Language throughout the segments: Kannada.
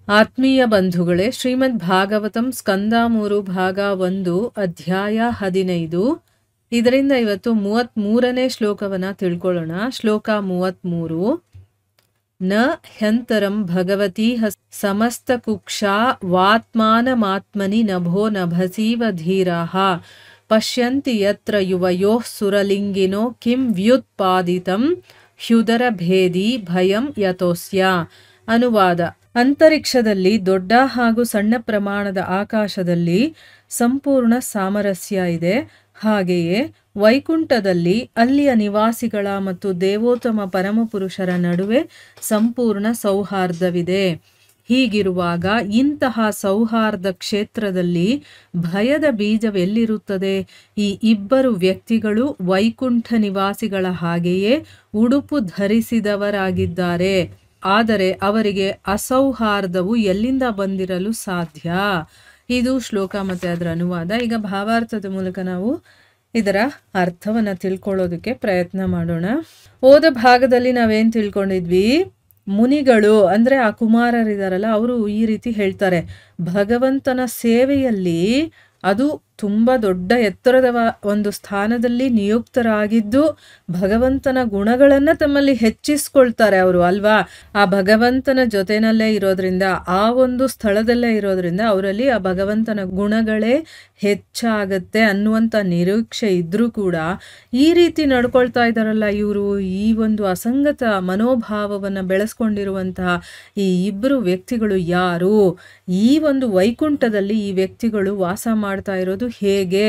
ಆತ್ಮೀಯ ಬಂಧುಗಳೇ, ಶ್ರೀಮದ್ ಭಾಗವತಂ ಸ್ಕಂದ 3 ಭಾಗ 1 ಅಧ್ಯಾಯ 15. ಇದರಿಂದ ಇವತ್ತು 33ನೇ ಶ್ಲೋಕವನ್ನ ತಿಳ್ಕೊಳ್ಳೋಣ. ಶ್ಲೋಕ 33. ನ ಹ್ಯಂತರಂ ಭಗವತಿ ಸಮಸ್ತ ಕುಕ್ಷಾ ವಾತ್ಮಾನಮಾತ್ಮನಿ ನಭೋ ನಭಸೀವ ಧೀರಾಃ ಪಶ್ಯಂತಿ ಯತ್ರ ಯುವಯೋಃ ಸುರಲಿಂಗಿನೋ ಕಿಂ ವ್ಯುತ್ಪಾದಿತಂ ಹ್ಯುದರ ಭೇದಿ ಭಯಂ ಯತೋಸ್ಯ. ಅನುವಾದ: ಅಂತರಿಕ್ಷದಲ್ಲಿ ದೊಡ್ಡ ಹಾಗೂ ಸಣ್ಣ ಪ್ರಮಾಣದ ಆಕಾಶದಲ್ಲಿ ಸಂಪೂರ್ಣ ಸಾಮರಸ್ಯ ಇದೆ. ಹಾಗೆಯೇ ವೈಕುಂಠದಲ್ಲಿ ಅಲ್ಲಿಯ ನಿವಾಸಿಗಳ ಮತ್ತು ದೇವೋತ್ತಮ ಪರಮಪುರುಷರ ನಡುವೆ ಸಂಪೂರ್ಣ ಸೌಹಾರ್ದವಿದೆ. ಹೀಗಿರುವಾಗ ಇಂತಹ ಸೌಹಾರ್ದ ಕ್ಷೇತ್ರದಲ್ಲಿ ಭಯದ ಬೀಜವೆಲ್ಲಿರುತ್ತದೆ? ಈ ಇಬ್ಬರು ವ್ಯಕ್ತಿಗಳು ವೈಕುಂಠ ನಿವಾಸಿಗಳ ಹಾಗೆಯೇ ಉಡುಪು ಧರಿಸಿದವರಾಗಿದ್ದಾರೆ. ಆದರೆ ಅವರಿಗೆ ಅಸೌಹಾರ್ದವು ಎಲ್ಲಿಂದ ಬಂದಿರಲು ಸಾಧ್ಯ? ಇದು ಶ್ಲೋಕ ಮತ್ತು ಅದರ ಅನುವಾದ. ಈಗ ಭಾವಾರ್ಥದ ಮೂಲಕ ನಾವು ಇದರ ಅರ್ಥವನ್ನು ತಿಳ್ಕೊಳ್ಳೋದಕ್ಕೆ ಪ್ರಯತ್ನ ಮಾಡೋಣ. ಹೋದ ಭಾಗದಲ್ಲಿ ನಾವೇನು ತಿಳ್ಕೊಂಡಿದ್ವಿ? ಮುನಿಗಳು ಅಂದರೆ ಆ ಕುಮಾರರಿದಾರಲ್ಲ, ಅವರು ಈ ರೀತಿ ಹೇಳ್ತಾರೆ, ಭಗವಂತನ ಸೇವೆಯಲ್ಲಿ ಅದು ತುಂಬ ದೊಡ್ಡ ಎತ್ತರದ ಒಂದು ಸ್ಥಾನದಲ್ಲಿ ನಿಯುಕ್ತರಾಗಿದ್ದು ಭಗವಂತನ ಗುಣಗಳನ್ನು ತಮ್ಮಲ್ಲಿ ಹೆಚ್ಚಿಸ್ಕೊಳ್ತಾರೆ ಅವರು, ಅಲ್ವಾ? ಆ ಭಗವಂತನ ಜೊತೆನಲ್ಲೇ ಇರೋದ್ರಿಂದ, ಆ ಒಂದು ಸ್ಥಳದಲ್ಲೇ ಇರೋದ್ರಿಂದ ಅವರಲ್ಲಿ ಆ ಭಗವಂತನ ಗುಣಗಳೇ ಹೆಚ್ಚಾಗತ್ತೆ ಅನ್ನುವಂಥ ನಿರೀಕ್ಷೆ ಇದ್ರೂ ಕೂಡ ಈ ರೀತಿ ನಡ್ಕೊಳ್ತಾ ಇದ್ದಾರಲ್ಲ ಇವರು. ಈ ಒಂದು ಅಸಂಗತ ಮನೋಭಾವವನ್ನು ಬೆಳೆಸ್ಕೊಂಡಿರುವಂತಹ ಈ ಇಬ್ಬರು ವ್ಯಕ್ತಿಗಳು ಯಾರು? ಈ ಒಂದು ವೈಕುಂಠದಲ್ಲಿ ಈ ವ್ಯಕ್ತಿಗಳು ವಾಸ ಮಾಡ್ತಾ ಇರೋದು ಹೇಗೆ?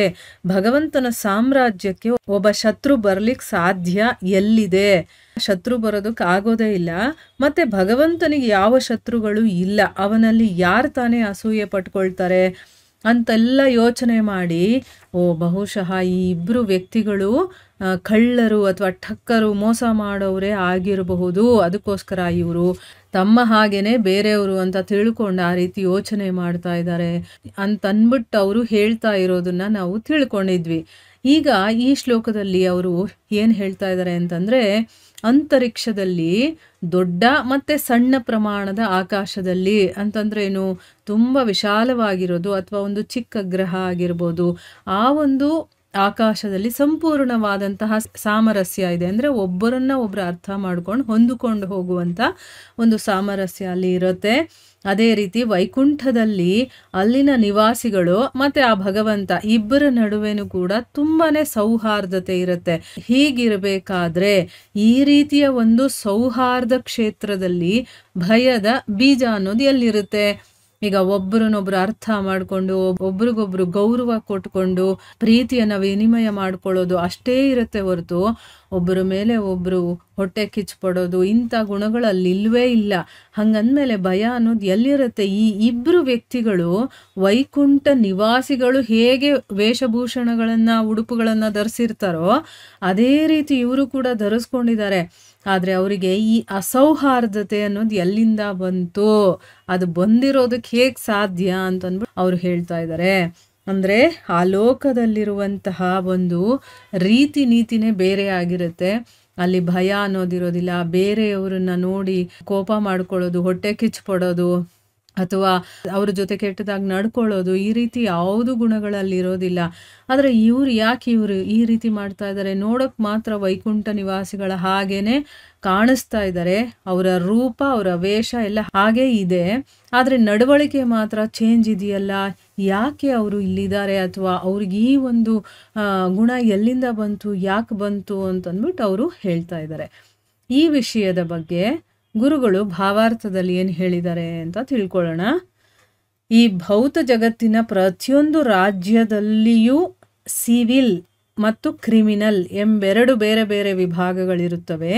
ಭಗವಂತನ ಸಾಮ್ರಾಜ್ಯಕ್ಕೆ ಒಬ್ಬ ಶತ್ರು ಬರ್ಲಿಕ್ಕೆ ಸಾಧ್ಯ ಎಲ್ಲಿದೆ? ಶತ್ರು ಬರೋದಕ್ಕೆ ಆಗೋದೇ ಇಲ್ಲ. ಮತ್ತೆ ಭಗವಂತನಿಗೆ ಯಾವ ಶತ್ರುಗಳು ಇಲ್ಲ, ಅವನಲ್ಲಿ ಯಾರು ತಾನೇ ಅಸೂಯೆ ಪಟ್ಕೊಳ್ತಾರೆ ಅಂತೆಲ್ಲ ಯೋಚನೆ ಮಾಡಿ, ಬಹುಶಃ ಈ ಇಬ್ಬರು ವ್ಯಕ್ತಿಗಳು ಕಳ್ಳರು ಅಥವಾ ಠಕ್ಕರು, ಮೋಸ ಮಾಡೋರೇ ಆಗಿರಬಹುದು. ಅದಕ್ಕೋಸ್ಕರ ಇವರು ತಮ್ಮ ಹಾಗೇನೆ ಬೇರೆಯವರು ಅಂತ ತಿಳ್ಕೊಂಡು ಆ ರೀತಿ ಯೋಚನೆ ಮಾಡ್ತಾ ಇದ್ದಾರೆ ಅಂತನ್ಬಿಟ್ಟು ಅವರು ಹೇಳ್ತಾ ಇರೋದನ್ನ ನಾವು ತಿಳ್ಕೊಂಡಿದ್ವಿ. ಈಗ ಈ ಶ್ಲೋಕದಲ್ಲಿ ಅವರು ಏನು ಹೇಳ್ತಾ ಇದ್ದಾರೆ ಅಂತಂದರೆ, ಅಂತರಿಕ್ಷದಲ್ಲಿ ದೊಡ್ಡ ಮತ್ತು ಸಣ್ಣ ಪ್ರಮಾಣದ ಆಕಾಶದಲ್ಲಿ ಅಂತಂದ್ರೆ ಏನು? ತುಂಬ ವಿಶಾಲವಾಗಿರೋದು ಅಥವಾ ಒಂದು ಚಿಕ್ಕ ಗ್ರಹ ಆಗಿರ್ಬೋದು, ಆ ಒಂದು ಆಕಾಶದಲ್ಲಿ ಸಂಪೂರ್ಣವಾದಂತಹ ಸಾಮರಸ್ಯ ಇದೆ. ಅಂದರೆ ಒಬ್ಬರನ್ನ ಒಬ್ಬರು ಅರ್ಥ ಮಾಡ್ಕೊಂಡು ಹೊಂದಿಕೊಂಡು ಹೋಗುವಂಥ ಒಂದು ಸಾಮರಸ್ಯ ಅಲ್ಲಿ ಇರುತ್ತೆ. ಅದೇ ರೀತಿ ವೈಕುಂಠದಲ್ಲಿ ಅಲ್ಲಿನ ನಿವಾಸಿಗಳು ಮತ್ತು ಆ ಭಗವಂತ ಇಬ್ಬರ ನಡುವೆನೂ ಕೂಡ ತುಂಬಾನೇ ಸೌಹಾರ್ದತೆ ಇರುತ್ತೆ. ಹೀಗಿರಬೇಕಾದ್ರೆ ಈ ರೀತಿಯ ಒಂದು ಸೌಹಾರ್ದ ಕ್ಷೇತ್ರದಲ್ಲಿ ಭಯದ ಬೀಜ ಅನ್ನೋದು ಎಲ್ಲಿರುತ್ತೆ? ಈಗ ಒಬ್ಬರನ್ನೊಬ್ರು ಅರ್ಥ ಮಾಡಿಕೊಂಡು ಒಬ್ರಿಗೊಬ್ರು ಗೌರವ ಕೊಟ್ಕೊಂಡು ಪ್ರೀತಿಯನ್ನು ವಿನಿಮಯ ಮಾಡ್ಕೊಳ್ಳೋದು ಅಷ್ಟೇ ಇರುತ್ತೆ ಹೊರತು ಒಬ್ಬರ ಮೇಲೆ ಒಬ್ಬರು ಹೊಟ್ಟೆ ಕಿಚ್ಚುಪಡೋದು ಇಂಥ ಗುಣಗಳು ಅಲ್ಲಿ ಇಲ್ವೇ ಇಲ್ಲ. ಹಂಗಂದ್ಮೇಲೆ ಭಯ ಅನ್ನೋದು ಎಲ್ಲಿರುತ್ತೆ? ಈ ಇಬ್ಬರು ವ್ಯಕ್ತಿಗಳು ವೈಕುಂಠ ನಿವಾಸಿಗಳು ಹೇಗೆ ವೇಷಭೂಷಣಗಳನ್ನು ಉಡುಪುಗಳನ್ನು ಧರಿಸಿರ್ತಾರೋ ಅದೇ ರೀತಿ ಇವರು ಕೂಡ ಧರಿಸ್ಕೊಂಡಿದ್ದಾರೆ. ಆದರೆ ಅವರಿಗೆ ಈ ಅಸೌಹಾರ್ದತೆ ಅನ್ನೋದು ಎಲ್ಲಿಂದ ಬಂತು? ಅದು ಬಂದಿರೋದಕ್ಕೆ ಹೇಗೆ ಸಾಧ್ಯ ಅಂತಂದ್ಬಿಟ್ಟು ಅವರು ಹೇಳ್ತಾ ಇದ್ದಾರೆ. ಅಂದರೆ ಆ ಲೋಕದಲ್ಲಿರುವಂತಹ ಒಂದು ರೀತಿ ನೀತಿನೇ ಬೇರೆ ಆಗಿರುತ್ತೆ. ಅಲ್ಲಿ ಭಯ ಅನ್ನೋದಿರೋದಿಲ್ಲ. ಬೇರೆಯವರನ್ನ ನೋಡಿ ಕೋಪ ಮಾಡ್ಕೊಳ್ಳೋದು, ಹೊಟ್ಟೆ ಕಿಚ್ಚು ಪಡೋದು ಅಥವಾ ಅವ್ರ ಜೊತೆ ಕೆಟ್ಟದಾಗಿ ನಡ್ಕೊಳ್ಳೋದು, ಈ ರೀತಿ ಯಾವುದು ಗುಣಗಳಲ್ಲಿ ಇರೋದಿಲ್ಲ. ಆದರೆ ಯಾಕೆ ಇವರು ಈ ರೀತಿ ಮಾಡ್ತಾ ಇದ್ದಾರೆ? ನೋಡೋಕೆ ಮಾತ್ರ ವೈಕುಂಠ ನಿವಾಸಿಗಳ ಹಾಗೇನೆ ಕಾಣಿಸ್ತಾ ಇದ್ದಾರೆ. ಅವರ ರೂಪ, ಅವರ ವೇಷ ಎಲ್ಲ ಹಾಗೇ ಇದೆ. ಆದರೆ ನಡವಳಿಕೆ ಮಾತ್ರ ಚೇಂಜ್ ಇದೆಯಲ್ಲ. ಯಾಕೆ ಅವರು ಇಲ್ಲಿದ್ದಾರೆ? ಅಥವಾ ಅವ್ರಿಗೆ ಈ ಒಂದು ಗುಣ ಎಲ್ಲಿಂದ ಬಂತು, ಯಾಕೆ ಬಂತು ಅಂತಂದ್ಬಿಟ್ಟು ಅವರು ಹೇಳ್ತಾ ಇದ್ದಾರೆ. ಈ ವಿಷಯದ ಬಗ್ಗೆ ಗುರುಗಳು ಭಾವಾರ್ಥದಲ್ಲಿ ಏನು ಹೇಳಿದ್ದಾರೆ ಅಂತ ತಿಳ್ಕೊಳ್ಳೋಣ. ಈ ಭೌತ ಜಗತ್ತಿನ ಪ್ರತಿಯೊಂದು ರಾಜ್ಯದಲ್ಲಿಯೂ ಸಿವಿಲ್ ಮತ್ತು ಕ್ರಿಮಿನಲ್ ಎಂಬೆರಡು ಬೇರೆ ಬೇರೆ ವಿಭಾಗಗಳಿರುತ್ತವೆ.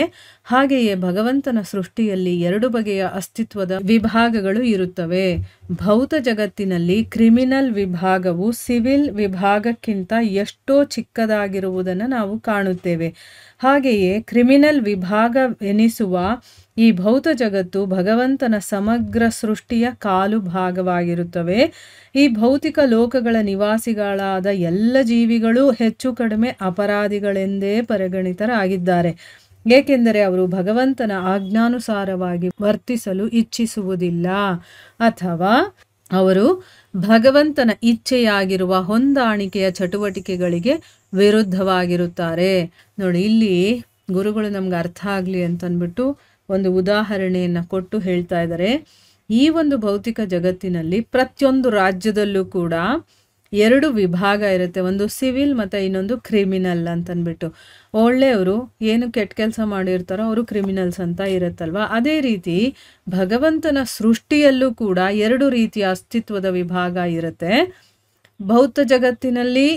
ಹಾಗೆಯೇ ಭಗವಂತನ ಸೃಷ್ಟಿಯಲ್ಲಿ ಎರಡು ಬಗೆಯ ಅಸ್ತಿತ್ವದ ವಿಭಾಗಗಳು ಇರುತ್ತವೆ. ಭೌತ ಜಗತ್ತಿನಲ್ಲಿ ಕ್ರಿಮಿನಲ್ ವಿಭಾಗವು ಸಿವಿಲ್ ವಿಭಾಗಕ್ಕಿಂತ ಎಷ್ಟೋ ಚಿಕ್ಕದಾಗಿರುವುದನ್ನು ನಾವು ಕಾಣುತ್ತೇವೆ. ಹಾಗೆಯೇ ಕ್ರಿಮಿನಲ್ ವಿಭಾಗ ಎನಿಸುವ ಈ ಭೌತ ಜಗತ್ತು ಭಗವಂತನ ಸಮಗ್ರ ಸೃಷ್ಟಿಯ ಕಾಲು ಭಾಗವಾಗಿರುತ್ತವೆ. ಈ ಭೌತಿಕ ಲೋಕಗಳ ನಿವಾಸಿಗಳಾದ ಎಲ್ಲ ಜೀವಿಗಳು ಹೆಚ್ಚು ಕಡಿಮೆ ಅಪರಾಧಿಗಳೆಂದೇ ಪರಿಗಣಿತರಾಗಿದ್ದಾರೆ. ಏಕೆಂದರೆ ಅವರು ಭಗವಂತನ ಆಜ್ಞಾನುಸಾರವಾಗಿ ವರ್ತಿಸಲು ಇಚ್ಛಿಸುವುದಿಲ್ಲ, ಅಥವಾ ಅವರು ಭಗವಂತನ ಇಚ್ಛೆಯಾಗಿರುವ ಹೊಂದಾಣಿಕೆಯ ಚಟುವಟಿಕೆಗಳಿಗೆ ವಿರುದ್ಧವಾಗಿರುತ್ತಾರೆ. ನೋಡಿ, ಇಲ್ಲಿ ಗುರುಗಳು ನಮ್ಗೆ ಅರ್ಥ ಆಗಲಿ ಅಂತಂದ್ಬಿಟ್ಟು ಒಂದು ಉದಾಹರಣೆಯನ್ನು ಕೊಟ್ಟು ಹೇಳ್ತಾ ಇದ್ದಾರೆ. ಈ ಒಂದು ಭೌತಿಕ ಜಗತ್ತಿನಲ್ಲಿ ಪ್ರತಿಯೊಂದು ರಾಜ್ಯದಲ್ಲೂ ಕೂಡ 2 ವಿಭಾಗ ಇರುತ್ತೆ. ಒಂದು ಸಿವಿಲ್ ಮತ್ತು ಇನ್ನೊಂದು ಕ್ರಿಮಿನಲ್ ಅಂತಂದ್ಬಿಟ್ಟು. ಒಳ್ಳೆಯವರು ಏನು ಕೆಟ್ಟ ಕೆಲಸ ಮಾಡಿರ್ತಾರೋ ಅವರು ಕ್ರಿಮಿನಲ್ಸ್ ಅಂತ ಇರುತ್ತಲ್ವ. ಅದೇ ರೀತಿ ಭಗವಂತನ ಸೃಷ್ಟಿಯಲ್ಲೂ ಕೂಡ 2 ರೀತಿಯ ಅಸ್ತಿತ್ವದ ವಿಭಾಗ ಇರುತ್ತೆ. ಭೌತ ಜಗತ್ತಿನಲ್ಲಿ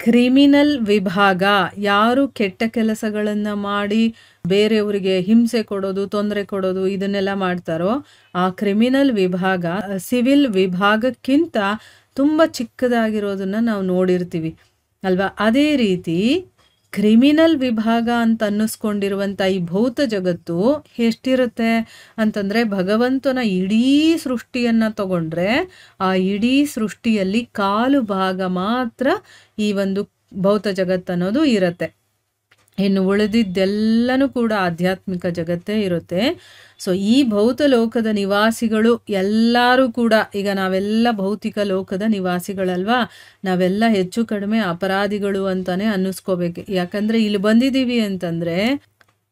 ಕ್ರಿಮಿನಲ್ ವಿಭಾಗ, ಯಾರು ಕೆಟ್ಟ ಕೆಲಸಗಳನ್ನು ಮಾಡಿ ಬೇರೆಯವರಿಗೆ ಹಿಂಸೆ ಕೊಡೋದು, ತೊಂದರೆ ಕೊಡೋದು, ಇದನ್ನೆಲ್ಲ ಮಾಡ್ತಾರೋ ಆ ಕ್ರಿಮಿನಲ್ ವಿಭಾಗ ಸಿವಿಲ್ ವಿಭಾಗಕ್ಕಿಂತ ತುಂಬ ಚಿಕ್ಕದಾಗಿರೋದನ್ನ ನಾವು ನೋಡಿರ್ತೀವಿ ಅಲ್ವಾ. ಅದೇ ರೀತಿ ಕ್ರಿಮಿನಲ್ ವಿಭಾಗ ಅಂತ ಅನ್ನಿಸ್ಕೊಂಡಿರುವಂಥ ಈ ಭೌತ ಜಗತ್ತು ಎಷ್ಟಿರುತ್ತೆ ಅಂತಂದರೆ, ಭಗವಂತನ ಇಡೀ ಸೃಷ್ಟಿಯನ್ನು ತಗೊಂಡ್ರೆ ಆ ಇಡೀ ಸೃಷ್ಟಿಯಲ್ಲಿ 1/4 ಭಾಗ ಮಾತ್ರ ಈ ಒಂದು ಭೌತ ಜಗತ್ತನ್ನೋದು ಇರುತ್ತೆ. ಇನ್ನು ಉಳಿದಿದ್ದೆಲ್ಲನೂ ಕೂಡ ಆಧ್ಯಾತ್ಮಿಕ ಜಗತ್ತೇ ಇರುತ್ತೆ. ಸೊ ಈ ಭೌತ ಲೋಕದ ನಿವಾಸಿಗಳು ಎಲ್ಲರೂ ಕೂಡ, ಈಗ ನಾವೆಲ್ಲ ಭೌತಿಕ ಲೋಕದ ನಿವಾಸಿಗಳಲ್ವಾ, ನಾವೆಲ್ಲ ಹೆಚ್ಚು ಕಡಿಮೆ ಅಪರಾಧಿಗಳು ಅಂತಾನೆ ಅನ್ನಿಸ್ಕೋಬೇಕು. ಯಾಕಂದರೆ ಇಲ್ಲಿ ಬಂದಿದ್ದೀವಿ ಅಂತಂದರೆ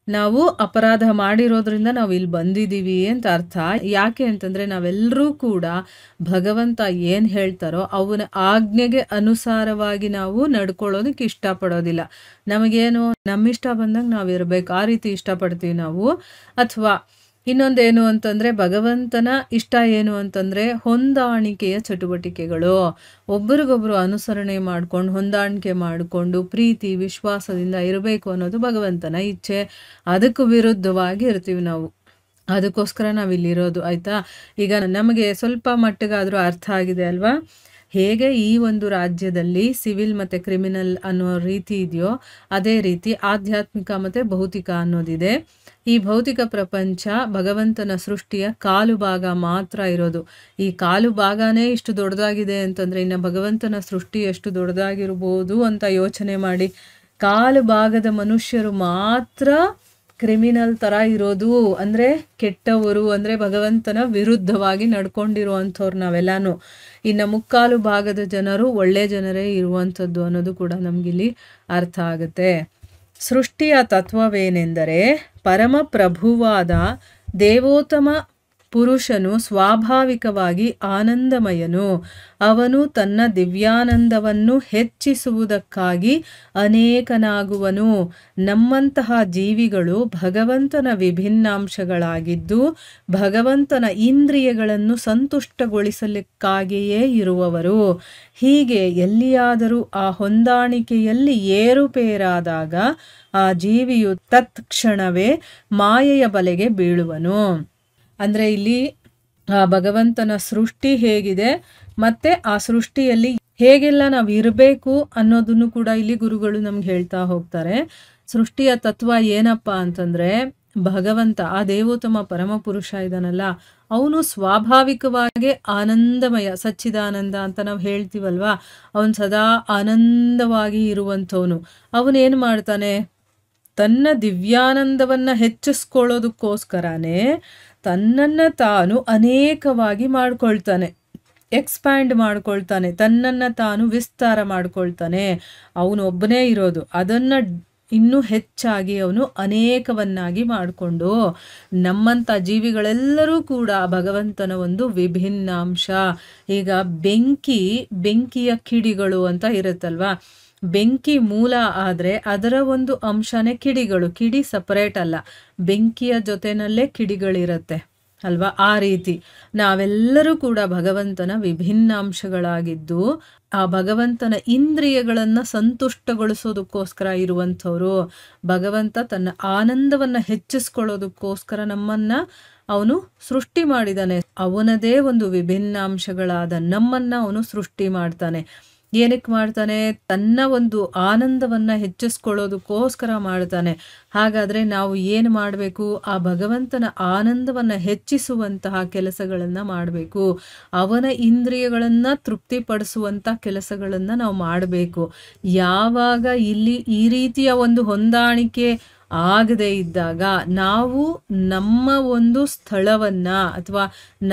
ನಾವು ಅಪರಾಧ ಮಾಡಿರೋದ್ರಿಂದ ನಾವು ಇಲ್ಲಿ ಬಂದಿದ್ದೀವಿ ಅಂತ ಅರ್ಥ. ಯಾಕೆ ಅಂತಂದರೆ ನಾವೆಲ್ಲರೂ ಕೂಡ ಭಗವಂತ ಏನು ಹೇಳ್ತಾರೋ ಅವನ ಆಜ್ಞೆಗೆ ಅನುಸಾರವಾಗಿ ನಾವು ನಡ್ಕೊಳ್ಳೋದಕ್ಕೆ ಇಷ್ಟಪಡೋದಿಲ್ಲ. ನಮಗೇನು ನಮ್ಮಿಷ್ಟ ಬಂದಂಗೆ ನಾವು ಇರಬೇಕು, ಆ ರೀತಿ ಇಷ್ಟಪಡ್ತೀವಿ ನಾವು. ಅಥವಾ ಇನ್ನೊಂದೇನು ಅಂತಂದರೆ, ಭಗವಂತನ ಇಷ್ಟ ಏನು ಅಂತಂದರೆ ಹೊಂದಾಣಿಕೆಯ ಚಟುವಟಿಕೆಗಳು. ಒಬ್ಬರಿಗೊಬ್ಬರು ಅನುಸರಣೆ ಮಾಡ್ಕೊಂಡು ಹೊಂದಾಣಿಕೆ ಮಾಡಿಕೊಂಡು ಪ್ರೀತಿ ವಿಶ್ವಾಸದಿಂದ ಇರಬೇಕು ಅನ್ನೋದು ಭಗವಂತನ ಇಚ್ಛೆ. ಅದಕ್ಕೂ ವಿರುದ್ಧವಾಗಿ ಇರ್ತೀವಿ ನಾವು. ಅದಕ್ಕೋಸ್ಕರ ನಾವಿಲ್ಲಿರೋದು, ಆಯಿತಾ. ಈಗ ನಮಗೆ ಸ್ವಲ್ಪ ಮಟ್ಟಿಗಾದರೂ ಅರ್ಥ ಆಗಿದೆ ಅಲ್ವಾ. ಹೇಗೆ ಈ ಒಂದು ರಾಜ್ಯದಲ್ಲಿ ಸಿವಿಲ್ ಮತ್ತು ಕ್ರಿಮಿನಲ್ ಅನ್ನೋ ರೀತಿ ಇದೆಯೋ, ಅದೇ ರೀತಿ ಆಧ್ಯಾತ್ಮಿಕ ಮತ್ತು ಭೌತಿಕ ಅನ್ನೋದಿದೆ. ಈ ಭೌತಿಕ ಪ್ರಪಂಚ ಭಗವಂತನ ಸೃಷ್ಟಿಯ 1/4 ಭಾಗ ಮಾತ್ರ ಇರೋದು. ಈ 1/4 ಭಾಗನೇ ಇಷ್ಟು ದೊಡ್ಡದಾಗಿದೆ ಅಂತಂದರೆ ಇನ್ನು ಭಗವಂತನ ಸೃಷ್ಟಿ ಎಷ್ಟು ದೊಡ್ಡದಾಗಿರ್ಬೋದು ಅಂತ ಯೋಚನೆ ಮಾಡಿ. 1/4 ಭಾಗದ ಮನುಷ್ಯರು ಮಾತ್ರ ಕ್ರಿಮಿನಲ್ ಥರ ಇರೋದು, ಅಂದರೆ ಕೆಟ್ಟವರು, ಅಂದರೆ ಭಗವಂತನ ವಿರುದ್ಧವಾಗಿ ನಡ್ಕೊಂಡಿರುವಂಥವ್ರು ನಾವೆಲ್ಲನೂ. ಇನ್ನು 3/4 ಭಾಗದ ಜನರು ಒಳ್ಳೆ ಜನರೇ ಇರುವಂಥದ್ದು ಅನ್ನೋದು ಕೂಡ ನಮಗಿಲ್ಲಿ ಅರ್ಥ ಆಗುತ್ತೆ. ಸೃಷ್ಟಿಯ ತತ್ವವೇನೆಂದರೆ, ಪರಮ ಪ್ರಭುವಾದ ದೇವೋತ್ತಮ ಪುರುಷನು ಸ್ವಾಭಾವಿಕವಾಗಿ ಆನಂದಮಯನು. ಅವನು ತನ್ನ ದಿವ್ಯಾನಂದವನ್ನು ಹೆಚ್ಚಿಸುವುದಕ್ಕಾಗಿ ಅನೇಕನಾಗುವನು. ನಮ್ಮಂತಹ ಜೀವಿಗಳು ಭಗವಂತನ ವಿಭಿನ್ನಾಂಶಗಳಾಗಿದ್ದು ಭಗವಂತನ ಇಂದ್ರಿಯಗಳನ್ನು ಸಂತುಷ್ಟಗೊಳಿಸಲಿಕ್ಕಾಗಿಯೇ ಇರುವವರು. ಹೀಗೆ ಎಲ್ಲಿಯಾದರೂ ಆ ಹೊಂದಾಣಿಕೆಯಲ್ಲಿ ಏರುಪೇರಾದಾಗ ಆ ಜೀವಿಯು ತತ್ಕ್ಷಣವೇ ಮಾಯೆಯ ಬಲೆಗೆ ಬೀಳುವನು. ಅಂದರೆ ಇಲ್ಲಿ ಆ ಭಗವಂತನ ಸೃಷ್ಟಿ ಹೇಗಿದೆ ಮತ್ತು ಆ ಸೃಷ್ಟಿಯಲ್ಲಿ ಹೇಗೆಲ್ಲ ನಾವು ಇರಬೇಕು ಅನ್ನೋದನ್ನು ಕೂಡ ಇಲ್ಲಿ ಗುರುಗಳು ನಮ್ಗೆ ಹೇಳ್ತಾ ಹೋಗ್ತಾರೆ. ಸೃಷ್ಟಿಯ ತತ್ವ ಏನಪ್ಪ ಅಂತಂದರೆ, ಭಗವಂತ ಆ ದೇವೋತ್ತಮ ಪರಮಪುರುಷ ಇದಾನಲ್ಲ, ಅವನು ಸ್ವಾಭಾವಿಕವಾಗಿ ಆನಂದಮಯ, ಸಚ್ಚಿದಾನಂದ ಅಂತ ನಾವು ಹೇಳ್ತೀವಲ್ವಾ, ಅವನು ಸದಾ ಆನಂದವಾಗಿ ಇರುವಂಥವನು. ಅವನೇನು ಮಾಡ್ತಾನೆ, ತನ್ನ ದಿವ್ಯಾನಂದವನ್ನು ಹೆಚ್ಚಿಸ್ಕೊಳ್ಳೋದಕ್ಕೋಸ್ಕರನೇ ತನ್ನನ್ನು ತಾನು ಅನೇಕವಾಗಿ ಮಾಡ್ಕೊಳ್ತಾನೆ, ಎಕ್ಸ್ಪ್ಯಾಂಡ್ ಮಾಡ್ಕೊಳ್ತಾನೆ, ತನ್ನನ್ನು ತಾನು ವಿಸ್ತಾರ ಮಾಡ್ಕೊಳ್ತಾನೆ. ಅವನು ಒಬ್ಬನೇ ಇರೋದು, ಅದನ್ನು ಇನ್ನೂ ಹೆಚ್ಚಾಗಿ ಅವನು ಅನೇಕವನ್ನಾಗಿ ಮಾಡಿಕೊಂಡು ನಮ್ಮಂಥ ಜೀವಿಗಳೆಲ್ಲರೂ ಕೂಡ ಭಗವಂತನ ಒಂದು ವಿಭಿನ್ನಾಂಶ. ಈಗ ಬೆಂಕಿಯ ಕಿಡಿಗಳು ಅಂತ ಇರುತ್ತಲ್ವಾ, ಬೆಂಕಿ ಮೂಲ ಆದರೆ ಅದರ ಒಂದು ಅಂಶನೇ ಕಿಡಿಗಳು. ಕಿಡಿ ಸಪರೇಟ್ ಅಲ್ಲ, ಬೆಂಕಿಯ ಜೊತೆನಲ್ಲೇ ಕಿಡಿಗಳಿರುತ್ತೆ ಅಲ್ವಾ. ಆ ರೀತಿ ನಾವೆಲ್ಲರೂ ಕೂಡ ಭಗವಂತನ ವಿಭಿನ್ನಾಂಶಗಳಾಗಿದ್ದು ಆ ಭಗವಂತನ ಇಂದ್ರಿಯಗಳನ್ನು ಸಂತುಷ್ಟಗೊಳಿಸೋದಕ್ಕೋಸ್ಕರ ಇರುವಂಥವ್ರು. ಭಗವಂತ ತನ್ನ ಆನಂದವನ್ನು ಹೆಚ್ಚಿಸ್ಕೊಳ್ಳೋದಕ್ಕೋಸ್ಕರ ನಮ್ಮನ್ನು ಅವನು ಸೃಷ್ಟಿ ಮಾಡಿದ್ದಾನೆ. ಅವನದೇ ಒಂದು ವಿಭಿನ್ನಾಂಶಗಳಾದ ನಮ್ಮನ್ನು ಅವನು ಸೃಷ್ಟಿ ಮಾಡ್ತಾನೆ. ಏನಕ್ಕೆ ಮಾಡ್ತಾನೆ? ತನ್ನ ಒಂದು ಆನಂದವನ್ನು ಹೆಚ್ಚಿಸ್ಕೊಳ್ಳೋದಕ್ಕೋಸ್ಕರ ಮಾಡ್ತಾನೆ. ಹಾಗಾದರೆ ನಾವು ಏನು ಮಾಡಬೇಕು? ಆ ಭಗವಂತನ ಆನಂದವನ್ನು ಹೆಚ್ಚಿಸುವಂತಹ ಕೆಲಸಗಳನ್ನು ಮಾಡಬೇಕು. ಅವನ ಇಂದ್ರಿಯಗಳನ್ನು ತೃಪ್ತಿಪಡಿಸುವಂಥ ಕೆಲಸಗಳನ್ನು ನಾವು ಮಾಡಬೇಕು. ಯಾವಾಗ ಇಲ್ಲಿ ಈ ರೀತಿಯ ಒಂದು ಹೊಂದಾಣಿಕೆ ಆಗದೇ ಇದ್ದಾಗ ನಾವು ನಮ್ಮ ಒಂದು ಸ್ಥಳವನ್ನು ಅಥವಾ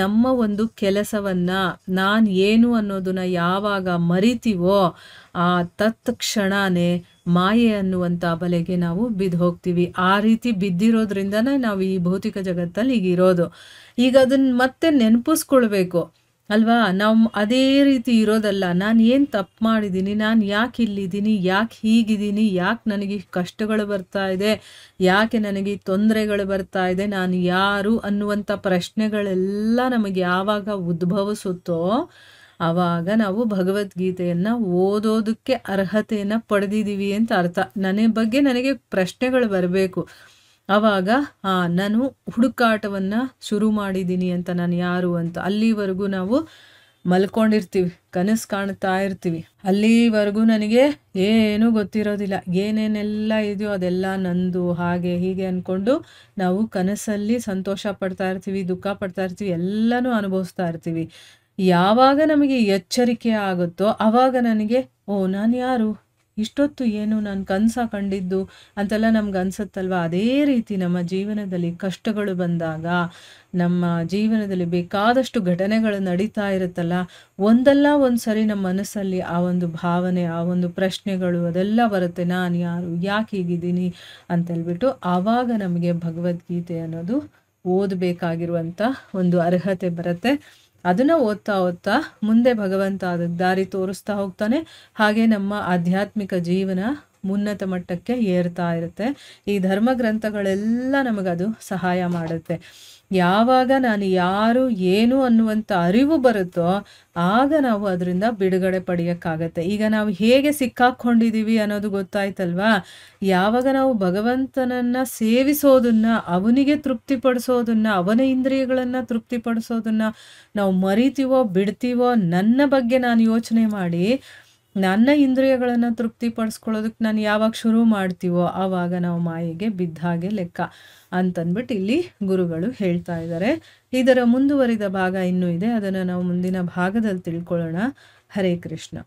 ನಮ್ಮ ಒಂದು ಕೆಲಸವನ್ನು ನಾನು ಏನು ಅನ್ನೋದನ್ನ ಯಾವಾಗ ಮರಿತೀವೋ ಆ ತತ್ಕ್ಷಣನೇ ಮಾಯೆ ಅನ್ನುವಂಥ ಬಲೆಗೆ ನಾವು ಬಿದ್ದು ಹೋಗ್ತೀವಿ. ಆ ರೀತಿ ಬಿದ್ದಿರೋದ್ರಿಂದನೇ ನಾವು ಈ ಭೌತಿಕ ಜಗತ್ತಲ್ಲಿ ಈಗ ಇರೋದು. ಈಗ ಅದನ್ನ ಮತ್ತೆ ನೆನಪಿಸ್ಕೊಳ್ಬೇಕು ಅಲ್ವಾ? ನಾವು ಅದೇ ರೀತಿ ಇರೋದಲ್ಲ. ನಾನು ಏನು ತಪ್ಪು ಮಾಡಿದ್ದೀನಿ, ನಾನು ಯಾಕೆ ಇಲ್ಲಿದ್ದೀನಿ, ಯಾಕೆ ಹೀಗಿದ್ದೀನಿ, ಯಾಕೆ ನನಗೆ ಕಷ್ಟಗಳು ಬರ್ತಾ ಇದೆ, ಯಾಕೆ ನನಗೆ ತೊಂದರೆಗಳು ಬರ್ತಾ ಇದೆ, ನಾನು ಯಾರು ಅನ್ನುವಂಥ ಪ್ರಶ್ನೆಗಳೆಲ್ಲ ನಮಗೆ ಯಾವಾಗ ಉದ್ಭವಿಸುತ್ತೋ ಆವಾಗ ನಾವು ಭಗವದ್ಗೀತೆಯನ್ನು ಓದೋದಕ್ಕೆ ಅರ್ಹತೆಯನ್ನು ಪಡೆದಿದ್ದೀವಿ ಅಂತ ಅರ್ಥ. ನನಗೆ ಪ್ರಶ್ನೆಗಳು ಬರಬೇಕು. ಆವಾಗ ನಾನು ಹುಡುಕಾಟವನ್ನು ಶುರು ಮಾಡಿದ್ದೀನಿ ಅಂತ, ನಾನು ಯಾರು ಅಂತ. ಅಲ್ಲಿವರೆಗೂ ನಾವು ಮಲ್ಕೊಂಡಿರ್ತೀವಿ, ಕನಸು ಕಾಣ್ತಾ ಇರ್ತೀವಿ. ಅಲ್ಲಿವರೆಗೂ ನನಗೆ ಏನೂ ಗೊತ್ತಿರೋದಿಲ್ಲ, ಏನೇನೆಲ್ಲ ಇದೆಯೋ ಅದೆಲ್ಲ ನಂದು, ಹಾಗೆ ಹೀಗೆ ಅಂದ್ಕೊಂಡು ನಾವು ಕನಸಲ್ಲಿ ಸಂತೋಷ ಪಡ್ತಾ ಇರ್ತೀವಿ, ದುಃಖ ಪಡ್ತಾ ಇರ್ತೀವಿ, ಎಲ್ಲನೂ ಅನುಭವಿಸ್ತಾ ಇರ್ತೀವಿ. ಯಾವಾಗ ನಮಗೆ ಎಚ್ಚರಿಕೆ ಆಗುತ್ತೋ ಆವಾಗ ನನಗೆ ನಾನು ಯಾರು, ಇಷ್ಟೊತ್ತು ಏನು ನಾನು ಕನಸ ಕಂಡಿದ್ದು ಅಂತೆಲ್ಲ ನಮ್ಗೆ ಅನ್ಸುತ್ತಲ್ವ. ಅದೇ ರೀತಿ ನಮ್ಮ ಜೀವನದಲ್ಲಿ ಕಷ್ಟಗಳು ಬಂದಾಗ, ನಮ್ಮ ಜೀವನದಲ್ಲಿ ಬೇಕಾದಷ್ಟು ಘಟನೆಗಳು ನಡೀತಾ ಇರುತ್ತಲ್ಲ, ಒಂದಲ್ಲ ಒಂದು ಸರಿ ನಮ್ಮ ಮನಸ್ಸಲ್ಲಿ ಆ ಒಂದು ಭಾವನೆ, ಆ ಒಂದು ಪ್ರಶ್ನೆಗಳು ಅದೆಲ್ಲ ಬರುತ್ತೆ. ನಾನು ಯಾರು, ಯಾಕೆ ಹೀಗಿದ್ದೀನಿ ಅಂತೇಳ್ಬಿಟ್ಟು ಆವಾಗ ನಮಗೆ ಭಗವದ್ಗೀತೆ ಅನ್ನೋದು ಓದಬೇಕಾಗಿರುವಂಥ ಒಂದು ಅರ್ಹತೆ ಬರುತ್ತೆ. ಅದನ್ನು ಓದ್ತಾ ಓದ್ತಾ ಮುಂದೆ ಭಗವಂತ ಅದಕ್ಕೆ ದಾರಿ ತೋರಿಸ್ತಾ ಹೋಗ್ತಾನೆ. ಹಾಗೆ ನಮ್ಮ ಆಧ್ಯಾತ್ಮಿಕ ಜೀವನ ಉನ್ನತ ಮಟ್ಟಕ್ಕೆ ಏರ್ತಾ ಇರುತ್ತೆ. ಈ ಧರ್ಮ ಗ್ರಂಥಗಳೆಲ್ಲ ನಮಗದು ಸಹಾಯ ಮಾಡುತ್ತೆ. ಯಾವಾಗ ನಾನು ಯಾರು ಏನು ಅನ್ನುವಂಥ ಅರಿವು ಬರುತ್ತೋ ಆಗ ನಾವು ಅದರಿಂದ ಬಿಡುಗಡೆ ಪಡೆಯೋಕ್ಕಾಗತ್ತೆ. ಈಗ ನಾವು ಹೇಗೆ ಸಿಕ್ಕಾಕ್ಕೊಂಡಿದ್ದೀವಿ ಅನ್ನೋದು ಗೊತ್ತಾಯ್ತಲ್ವಾ? ಯಾವಾಗ ನಾವು ಭಗವಂತನನ್ನು ಸೇವಿಸೋದನ್ನು, ಅವನಿಗೆ ತೃಪ್ತಿಪಡಿಸೋದನ್ನು, ಅವನ ಇಂದ್ರಿಯಗಳನ್ನು ತೃಪ್ತಿಪಡಿಸೋದನ್ನು ನಾವು ಮರಿತೀವೋ ಬಿಡ್ತೀವೋ, ನನ್ನ ಬಗ್ಗೆ ನಾನು ಯೋಚನೆ ಮಾಡಿ ನನ್ನ ಇಂದ್ರಿಯಗಳನ್ನು ತೃಪ್ತಿಪಡಿಸ್ಕೊಳ್ಳೋದಕ್ಕೆ ನಾನು ಯಾವಾಗ ಶುರು ಮಾಡ್ತೀವೋ ಆವಾಗ ನಾವು ಮಾಯೆಗೆ ಬಿದ್ದ ಹಾಗೆ ಲೆಕ್ಕ ಅಂತಂದ್ಬಿಟ್ಟು ಇಲ್ಲಿ ಗುರುಗಳು ಹೇಳ್ತಾ ಇದ್ದಾರೆ. ಇದರ ಮುಂದುವರಿದ ಭಾಗ ಇನ್ನೂ ಇದೆ, ಅದನ್ನು ನಾವು ಮುಂದಿನ ಭಾಗದಲ್ಲಿ ತಿಳ್ಕೊಳ್ಳೋಣ. ಹರೇ ಕೃಷ್ಣ.